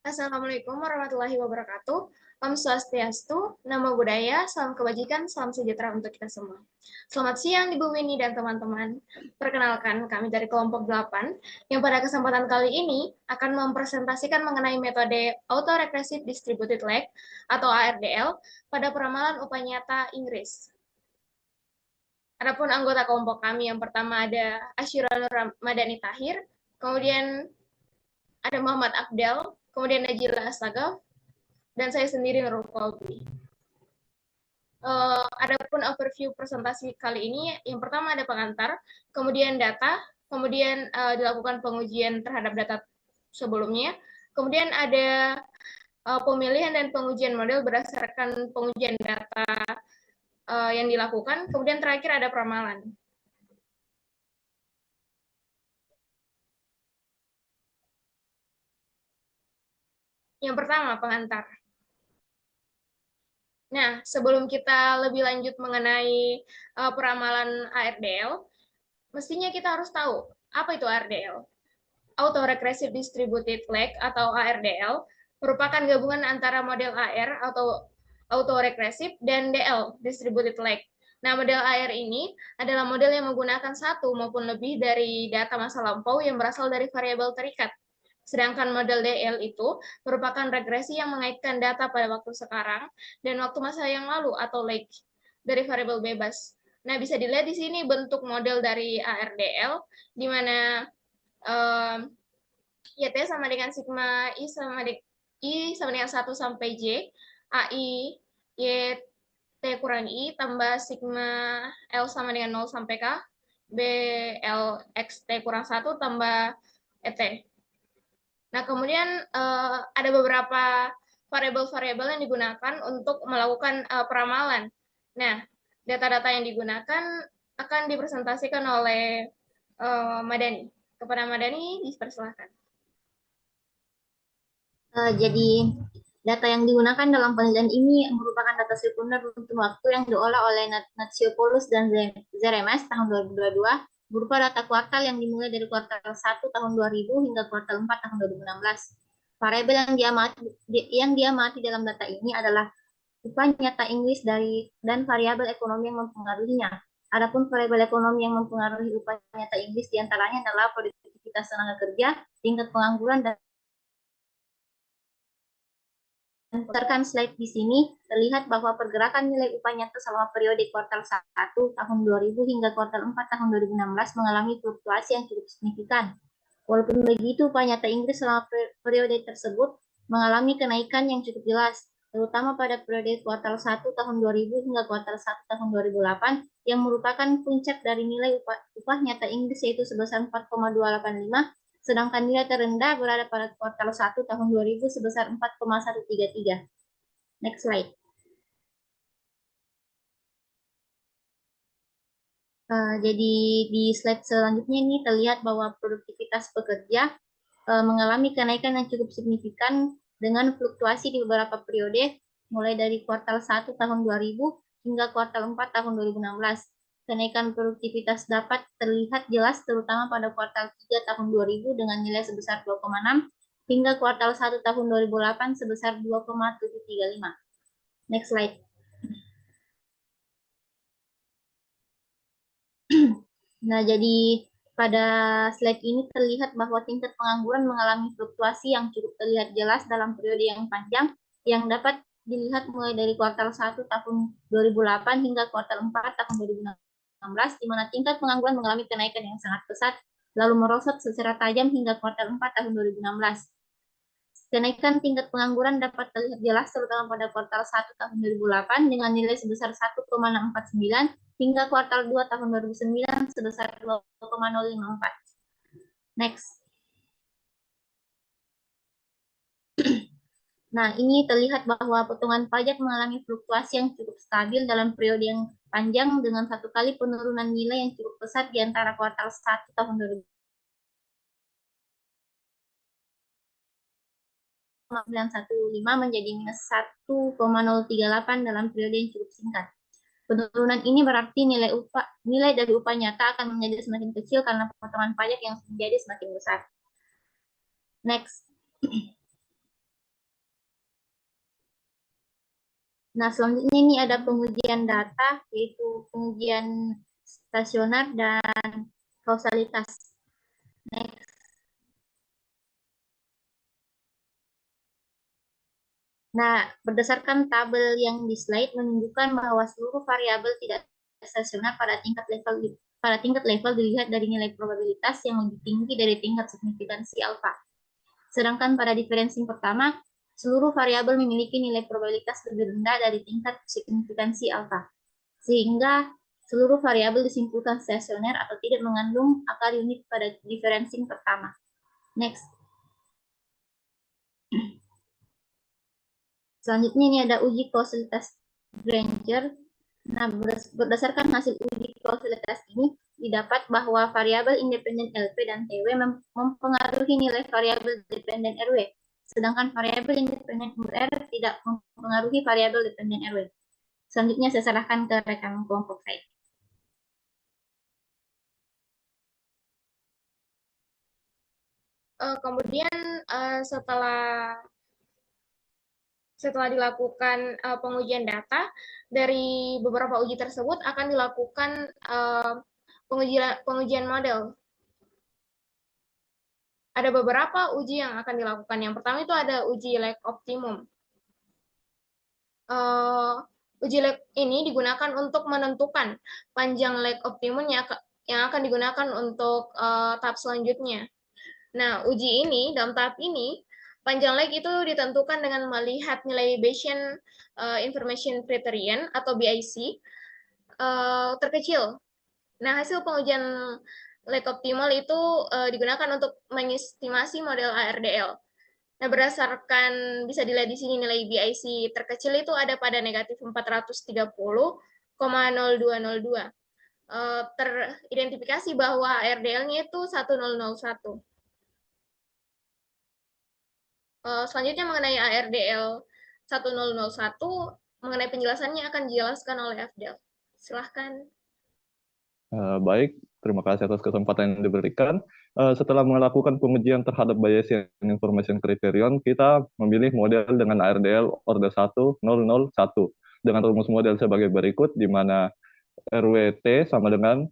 Assalamualaikum warahmatullahi wabarakatuh. Om Swastiastu, Namo Buddhaya, salam kebajikan, salam sejahtera untuk kita semua. Selamat siang Ibu Winnie dan teman-teman. Perkenalkan, kami dari kelompok 8 yang pada kesempatan kali ini akan mempresentasikan mengenai metode Autoregressive Distributed Lag atau ARDL pada peramalan upah nyata Inggris. Adapun anggota kelompok kami yang pertama ada Asyura Nur Madani Tahir, kemudian ada Muhammad Abdel, kemudian Najila Astagaf, dan saya sendiri Nurul Kolbi. Adapun overview presentasi kali ini, yang pertama ada pengantar, kemudian data, kemudian dilakukan pengujian terhadap data sebelumnya, kemudian ada pemilihan dan pengujian model berdasarkan pengujian data yang dilakukan, kemudian terakhir ada peramalan. Yang pertama, pengantar. Nah, sebelum kita lebih lanjut mengenai peramalan ARDL, mestinya kita harus tahu apa itu ARDL. Autoregressive Distributed Lag atau ARDL merupakan gabungan antara model AR atau autoregressive dan DL Distributed Lag. Nah, model AR ini adalah model yang menggunakan satu maupun lebih dari data masa lampau yang berasal dari variabel terikat. Sedangkan model DL itu merupakan regresi yang mengaitkan data pada waktu sekarang dan waktu masa yang lalu atau lag dari variabel bebas. Nah, bisa dilihat di sini bentuk model dari ARDL, di mana YT sama dengan sigma I sama dengan 1 sampai J, AI YT kurang I tambah sigma L sama dengan 0 sampai K, BL XT kurang 1 tambah ET. Nah, kemudian ada beberapa variabel-variabel yang digunakan untuk melakukan peramalan. Nah, data-data yang digunakan akan dipresentasikan oleh Madani. Kepada Madani, dipersilahkan. Jadi data yang digunakan dalam penelitian ini merupakan data sekunder untuk waktu yang diolah oleh Natsiopoulos dan Zeremes tahun 2022 berupa data kuartal yang dimulai dari kuartal 1 tahun 2000 hingga kuartal 4 tahun 2016. Variabel yang diamati dalam data ini adalah upah nyata Inggris dan variabel ekonomi yang mempengaruhinya. Adapun variabel ekonomi yang mempengaruhi upah nyata Inggris diantaranya adalah produktivitas tenaga kerja, tingkat pengangguran, dan berdasarkan slide di sini, terlihat bahwa pergerakan nilai upah nyata selama periode kuartal 1 tahun 2000 hingga kuartal 4 tahun 2016 mengalami fluktuasi yang cukup signifikan. Walaupun begitu, upah nyata Inggris selama periode tersebut mengalami kenaikan yang cukup jelas, terutama pada periode kuartal 1 tahun 2000 hingga kuartal 1 tahun 2008, yang merupakan puncak dari nilai upah nyata Inggris yaitu sebesar 4,285, sedangkan nilai terendah berada pada kuartal 1 tahun 2000 sebesar 4,133. Next slide. Jadi di slide selanjutnya ini terlihat bahwa produktivitas pekerja mengalami kenaikan yang cukup signifikan dengan fluktuasi di beberapa periode, mulai dari kuartal 1 tahun 2000 hingga kuartal 4 tahun 2016. Kenaikan produktivitas dapat terlihat jelas terutama pada kuartal 3 tahun 2000 dengan nilai sebesar 2,6 hingga kuartal 1 tahun 2008 sebesar 2,735. Next slide. Nah, jadi pada slide ini terlihat bahwa tingkat pengangguran mengalami fluktuasi yang cukup terlihat jelas dalam periode yang panjang yang dapat dilihat mulai dari kuartal 1 tahun 2008 hingga kuartal 4 tahun 2016, di mana tingkat pengangguran mengalami kenaikan yang sangat pesat, lalu merosot secara tajam hingga kuartal 4 tahun 2016. Kenaikan tingkat pengangguran dapat terlihat jelas terutama pada kuartal 1 tahun 2008 dengan nilai sebesar 1,649 hingga kuartal 2 tahun 2009 sebesar 2,054. Next. Nah, ini terlihat bahwa potongan pajak mengalami fluktuasi yang cukup stabil dalam periode yang panjang dengan satu kali penurunan nilai yang cukup pesat di antara kuartal 1 tahun 2015 menjadi minus 1,038 dalam periode yang cukup singkat. Penurunan ini berarti nilai dari upah nyata akan menjadi semakin kecil karena potongan pajak yang menjadi semakin besar. Next. Nah, selanjutnya ini ada pengujian data, yaitu pengujian stasioner dan kausalitas. Next. Nah, berdasarkan tabel yang di slide menunjukkan bahwa seluruh variabel tidak stasioner pada tingkat level dilihat dari nilai probabilitas yang lebih tinggi dari tingkat signifikansi alfa. Sedangkan pada diferencing pertama, seluruh variabel memiliki nilai probabilitas lebih rendah dari tingkat signifikansi alfa. Sehingga seluruh variabel disimpulkan stasioner atau tidak mengandung akar unit pada diferencing pertama. Next. Selanjutnya ini ada uji kausalitas Granger. Nah, berdasarkan hasil uji kausalitas ini, didapat bahwa variabel independen LP dan TW mempengaruhi nilai variabel dependen RW, sedangkan variabel independen UR tidak mempengaruhi variabel dependen RW. Selanjutnya saya serahkan ke rekan kelompok saya. Kemudian setelah dilakukan pengujian data, dari beberapa uji tersebut akan dilakukan pengujian model. Ada beberapa uji yang akan dilakukan. Yang pertama itu ada uji lag optimum. Uji lag ini digunakan untuk menentukan panjang lag optimum yang akan digunakan untuk tahap selanjutnya. Nah, uji ini, dalam tahap ini, panjang lag itu ditentukan dengan melihat nilai Bayesian Information Criterion atau BIC terkecil. Nah, hasil pengujian lag optimal itu digunakan untuk mengestimasi model ARDL. Nah, berdasarkan bisa dilihat di sini nilai BIC terkecil itu ada pada negatif 430,0202. Teridentifikasi bahwa ARDL-nya itu 1001. Selanjutnya mengenai ARDL 1001, mengenai penjelasannya akan dijelaskan oleh Afdel. Silahkan. Baik, terima kasih atas kesempatan yang diberikan. Setelah melakukan pengujian terhadap Bayesian Information Criterion, kita memilih model dengan ARDL order 1001 dengan rumus model sebagai berikut, di mana RWT sama dengan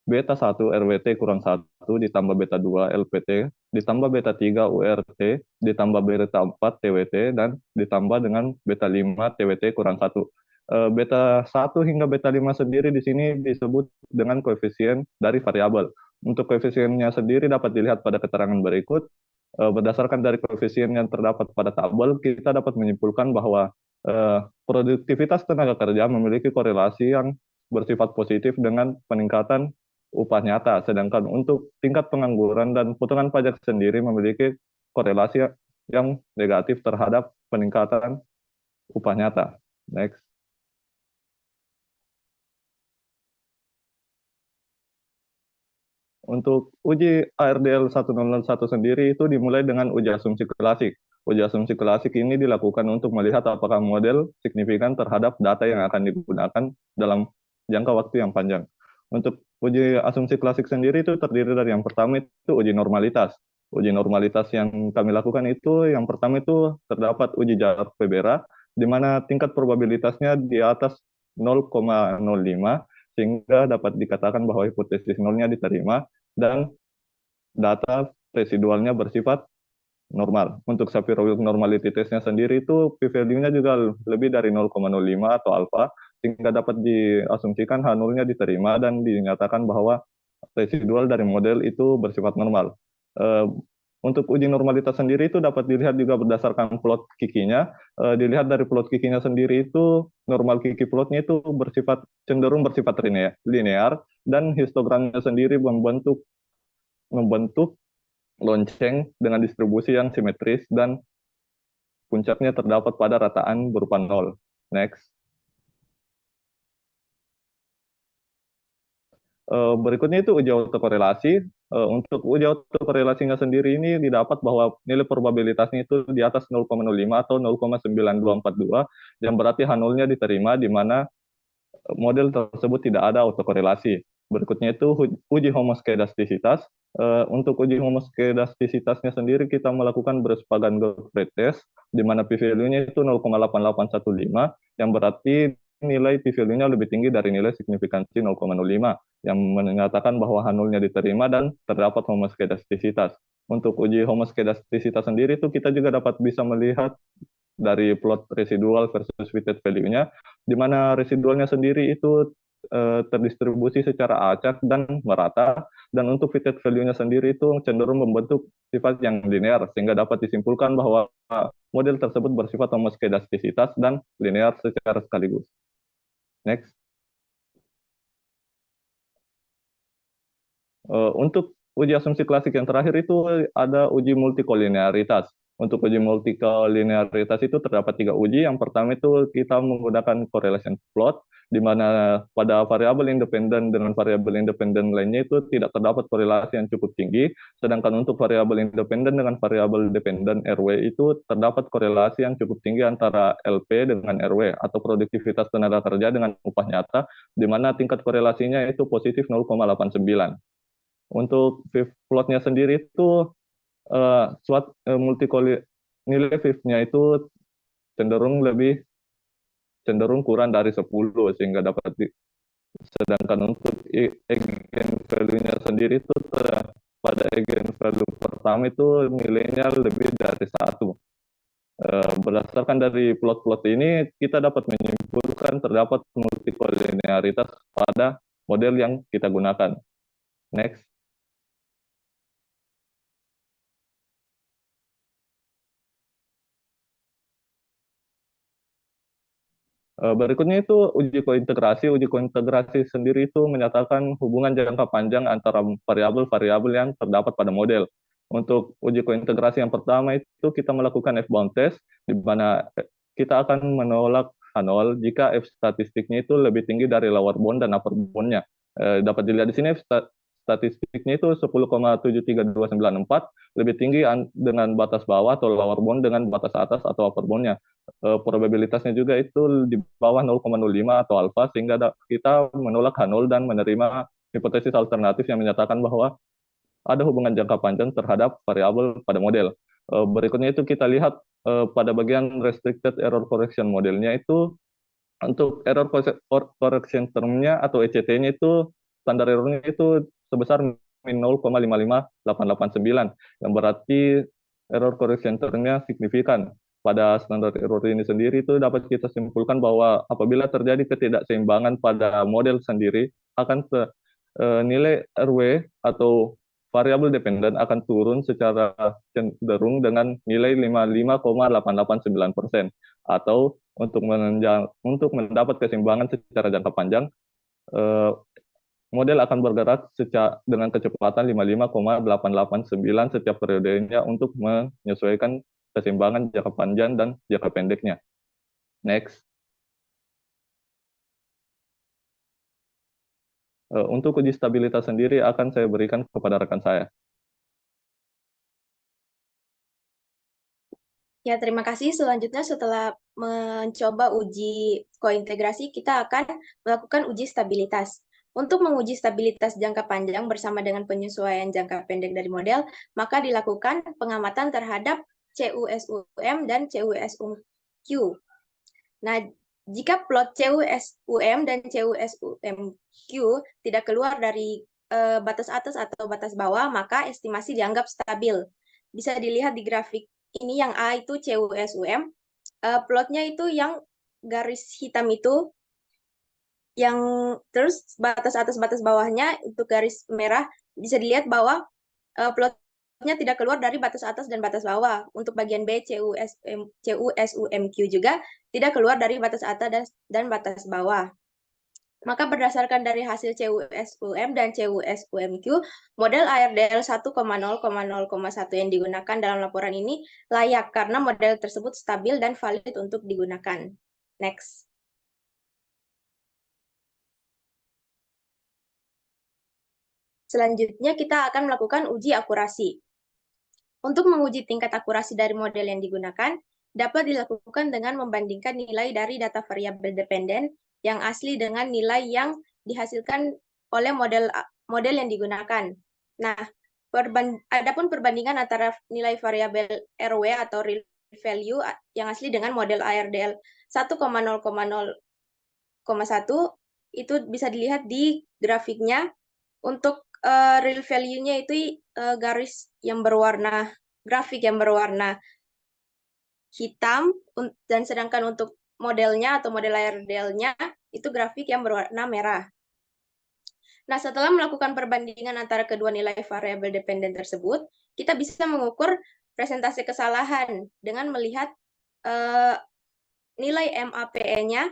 beta 1 RWT kurang 1 ditambah beta 2 LPT ditambah beta 3 URT ditambah beta 4 TWT dan ditambah dengan beta 5 TWT kurang 1. Beta 1 hingga beta 5 sendiri di sini disebut dengan koefisien dari variabel. Untuk koefisiennya sendiri dapat dilihat pada keterangan berikut. Berdasarkan dari koefisien yang terdapat pada tabel, kita dapat menyimpulkan bahwa produktivitas tenaga kerja memiliki korelasi yang bersifat positif dengan peningkatan upah nyata, sedangkan untuk tingkat pengangguran dan potongan pajak sendiri memiliki korelasi yang negatif terhadap peningkatan upah nyata. Next. Untuk uji ARDL 1001 sendiri itu dimulai dengan uji asumsi klasik. Uji asumsi klasik ini dilakukan untuk melihat apakah model signifikan terhadap data yang akan digunakan dalam jangka waktu yang panjang. Untuk uji asumsi klasik sendiri itu terdiri dari yang pertama itu uji normalitas. Uji normalitas yang kami lakukan itu yang pertama itu terdapat uji jarak Pebera, di mana tingkat probabilitasnya di atas 0,05, sehingga dapat dikatakan bahwa hipotesis nolnya diterima dan data residualnya bersifat normal. Untuk Shapiro-Wilk normality test-nya sendiri itu p-value-nya juga lebih dari 0,05 atau alfa, sehingga dapat diasumsikan H0-nya diterima dan dinyatakan bahwa residual dari model itu bersifat normal. Untuk uji normalitas sendiri itu dapat dilihat juga berdasarkan plot kikinya. Dilihat dari plot kikinya sendiri itu normal kiki plotnya itu cenderung bersifat linear dan histogramnya sendiri membentuk lonceng dengan distribusi yang simetris dan puncaknya terdapat pada rataan berupa 0. Next. Berikutnya itu uji autokorelasi. Untuk uji autokorelasinya sendiri ini didapat bahwa nilai probabilitasnya itu di atas 0,05 atau 0,9242, yang berarti H0-nya diterima di mana model tersebut tidak ada autokorelasi. Berikutnya itu uji homoskedastisitas. Untuk uji homoskedastisitasnya sendiri kita melakukan Brespagan-Gottfried test. di mana p-value-nya itu 0,8815, yang berarti nilai p-value-nya lebih tinggi dari nilai signifikansi 0,05, yang menyatakan bahwa H0-nya diterima dan terdapat homoskedastisitas. Untuk uji homoskedastisitas sendiri itu kita juga dapat bisa melihat dari plot residual versus fitted value-nya, di mana residualnya sendiri itu terdistribusi secara acak dan merata, dan untuk fitted value-nya sendiri itu cenderung membentuk sifat yang linear, sehingga dapat disimpulkan bahwa model tersebut bersifat homoskedastisitas dan linear secara sekaligus. Next. Untuk uji asumsi klasik yang terakhir itu ada uji multikolinearitas. Untuk uji multikolinearitas itu terdapat 3 uji. Yang pertama itu kita menggunakan correlation plot, di mana pada variabel independen dengan variabel independen lainnya itu tidak terdapat korelasi yang cukup tinggi, sedangkan untuk variabel independen dengan variabel dependen RW itu terdapat korelasi yang cukup tinggi antara LP dengan RW, atau produktivitas tenaga kerja dengan upah nyata, di mana tingkat korelasinya itu positif 0,89. Untuk fifth plotnya sendiri itu nilai fifth-nya itu cenderung kurang dari 10, sehingga sedangkan untuk eigen value-nya sendiri itu pada eigen value pertama itu nilainya lebih dari 1. Berdasarkan dari plot-plot ini, kita dapat menyimpulkan terdapat multikolinearitas pada model yang kita gunakan. Next. Berikutnya itu uji kointegrasi. Uji kointegrasi sendiri itu menyatakan hubungan jangka panjang antara variabel-variabel yang terdapat pada model. Untuk uji kointegrasi yang pertama itu kita melakukan F-bound test, di mana kita akan menolak H0 jika F statistiknya itu lebih tinggi dari lower bound dan upper bound-nya. Dapat dilihat di sini F statistiknya itu 10,73294, lebih tinggi dengan batas bawah atau lower bound dengan batas atas atau upper bound-nya. Probabilitasnya juga itu di bawah 0,05 atau alfa, sehingga kita menolak H0 dan menerima hipotesis alternatif yang menyatakan bahwa ada hubungan jangka panjang terhadap variabel pada model. Berikutnya itu kita lihat pada bagian restricted error correction modelnya itu, untuk error correction termnya atau ECT-nya itu standar errornya itu sebesar min 0,55889, yang berarti error correction termnya signifikan. Pada standar error ini sendiri itu dapat kita simpulkan bahwa apabila terjadi ketidakseimbangan pada model sendiri, akan nilai RW atau variabel dependen akan turun secara cenderung dengan nilai 55,889%, atau untuk mendapat keseimbangan secara jangka panjang, model akan bergerak dengan kecepatan 55,889 setiap periodenya untuk menyesuaikan keseimbangan jangka panjang dan jangka pendeknya. Next. Untuk uji stabilitas sendiri akan saya berikan kepada rekan saya. Ya, terima kasih. Selanjutnya setelah mencoba uji kointegrasi, kita akan melakukan uji stabilitas. Untuk menguji stabilitas jangka panjang bersama dengan penyesuaian jangka pendek dari model, maka dilakukan pengamatan terhadap CUSUM dan CUSUMQ. Nah, jika plot CUSUM dan CUSUMQ tidak keluar dari batas atas atau batas bawah, maka estimasi dianggap stabil. Bisa dilihat di grafik ini, yang A itu CUSUM, plotnya itu yang garis hitam itu, yang terus batas atas batas bawahnya itu garis merah, bisa dilihat bahwa plotnya tidak keluar dari batas atas dan batas bawah. Untuk bagian B CUSUMQ juga tidak keluar dari batas atas dan batas bawah. Maka berdasarkan dari hasil CUSUM dan CUSUMQ, model ARDL 1,0,0,1 yang digunakan dalam laporan ini layak karena model tersebut stabil dan valid untuk digunakan. Next. Selanjutnya kita akan melakukan uji akurasi. Untuk menguji tingkat akurasi dari model yang digunakan, dapat dilakukan dengan membandingkan nilai dari data variabel dependen yang asli dengan nilai yang dihasilkan oleh model yang digunakan. Nah, adapun perbandingan antara nilai variabel RW atau real value yang asli dengan model ARDL 1,0,0,1 itu bisa dilihat di grafiknya. Untuk real value-nya itu garis yang berwarna, grafik yang berwarna hitam, dan sedangkan untuk modelnya atau model ARDL-nya itu grafik yang berwarna merah. Nah, setelah melakukan perbandingan antara kedua nilai variabel dependen tersebut, kita bisa mengukur presentasi kesalahan dengan melihat nilai MAPE-nya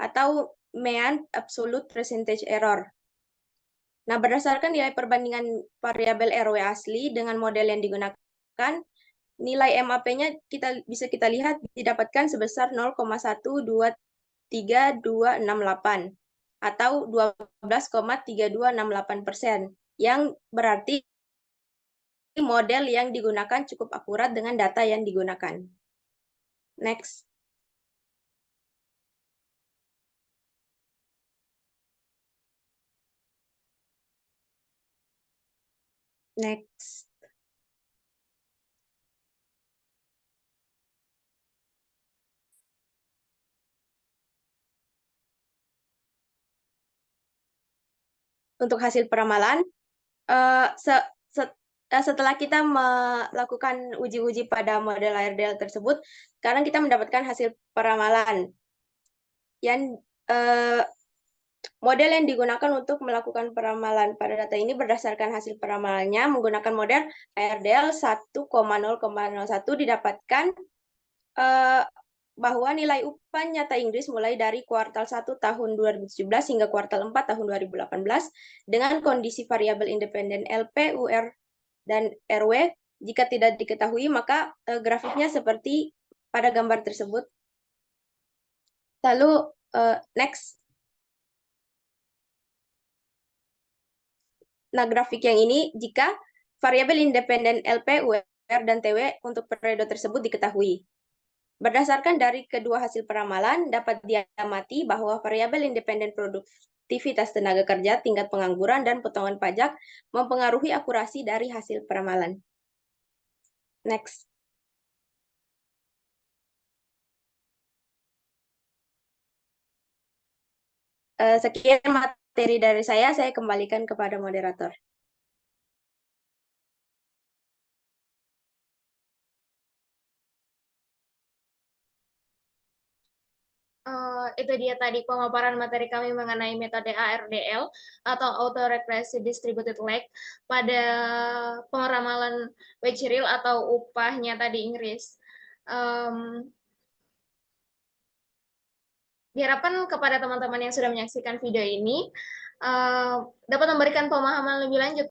atau Mean Absolute Percentage Error. Nah, berdasarkan nilai perbandingan variabel RW asli dengan model yang digunakan, nilai MAP-nya bisa kita lihat didapatkan sebesar 0,1232268 atau 12,3268%, yang berarti model yang digunakan cukup akurat dengan data yang digunakan. Next. Next. Untuk hasil peramalan, setelah kita melakukan uji-uji pada model ARDL tersebut, sekarang kita mendapatkan hasil peramalan. Yang model yang digunakan untuk melakukan peramalan pada data ini berdasarkan hasil peramalannya menggunakan model ARDL 1,0,01 didapatkan bahwa nilai upah nyata Inggris mulai dari kuartal 1 tahun 2017 hingga kuartal 4 tahun 2018 dengan kondisi variabel independen LP, UR, dan RW. Jika tidak diketahui, maka grafiknya seperti pada gambar tersebut. Lalu, next. Nah, grafik yang ini jika variabel independen LP, UR, dan TW untuk periode tersebut diketahui. Berdasarkan dari kedua hasil peramalan, dapat diamati bahwa variabel independen produktivitas tenaga kerja, tingkat pengangguran, dan potongan pajak mempengaruhi akurasi dari hasil peramalan. Next. Sekian materi dari saya kembalikan kepada moderator. Itu dia tadi pemaparan materi kami mengenai metode ARDL atau Autoregressive Distributed Lag pada pengeramalan wage real atau upah nyata di Inggris. Diharapkan kepada teman-teman yang sudah menyaksikan video ini dapat memberikan pemahaman lebih lanjut